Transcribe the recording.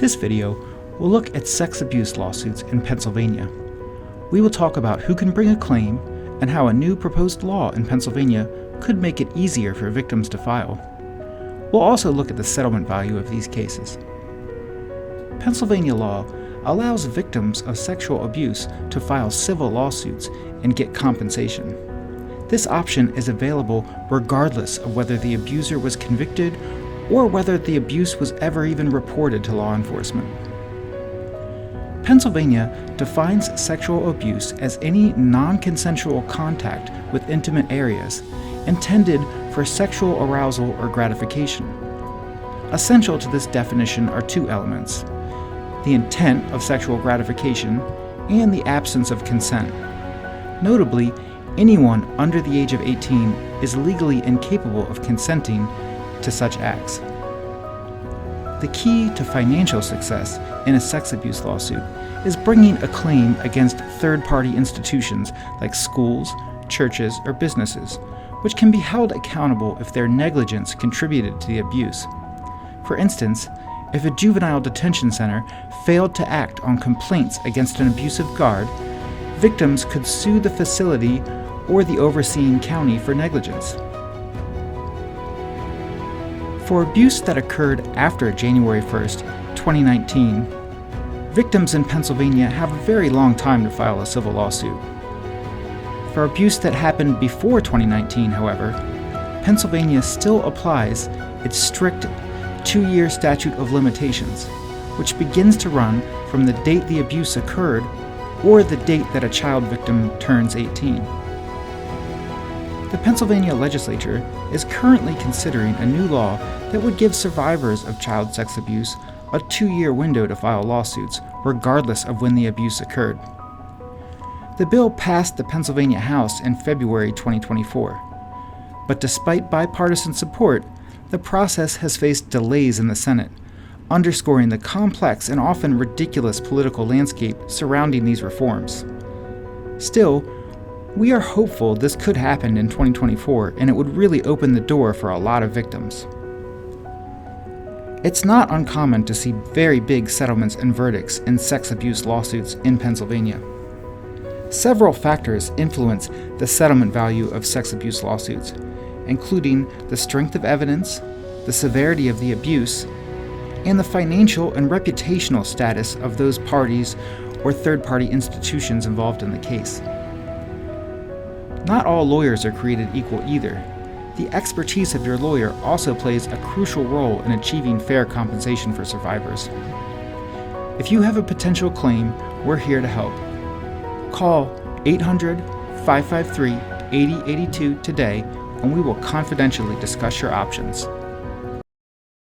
This video will look at sex abuse lawsuits in Pennsylvania. We will talk about who can bring a claim and how a new proposed law in Pennsylvania could make it easier for victims to file. We'll also look at the settlement value of these cases. Pennsylvania law allows victims of sexual abuse to file civil lawsuits and get compensation. This option is available regardless of whether the abuser was convicted or whether the abuse was ever even reported to law enforcement. Pennsylvania defines sexual abuse as any non-consensual contact with intimate areas intended for sexual arousal or gratification. Essential to this definition are two elements: the intent of sexual gratification and the absence of consent. Notably, anyone under the age of 18 is legally incapable of consenting to such acts. The key to financial success in a sex abuse lawsuit is bringing a claim against third-party institutions like schools, churches, or businesses, which can be held accountable if their negligence contributed to the abuse. For instance, if a juvenile detention center failed to act on complaints against an abusive guard, victims could sue the facility or the overseeing county for negligence. For abuse that occurred after January 1st, 2019, victims in Pennsylvania have a very long time to file a civil lawsuit. For abuse that happened before 2019, however, Pennsylvania still applies its strict 2-year statute of limitations, which begins to run from the date the abuse occurred or the date that a child victim turns 18. The Pennsylvania legislature is currently considering a new law that would give survivors of child sex abuse a 2-year window to file lawsuits, regardless of when the abuse occurred. The bill passed the Pennsylvania House in February 2024, but despite bipartisan support, the process has faced delays in the Senate, underscoring the complex and often ridiculous political landscape surrounding these reforms. Still, we are hopeful this could happen in 2024, and it would really open the door for a lot of victims. It's not uncommon to see very big settlements and verdicts in sex abuse lawsuits in Pennsylvania. Several factors influence the settlement value of sex abuse lawsuits, including the strength of evidence, the severity of the abuse, and the financial and reputational status of those parties or third-party institutions involved in the case. Not all lawyers are created equal either. The expertise of your lawyer also plays a crucial role in achieving fair compensation for survivors. If you have a potential claim, we're here to help. Call 800-553-8082 today, and we will confidentially discuss your options.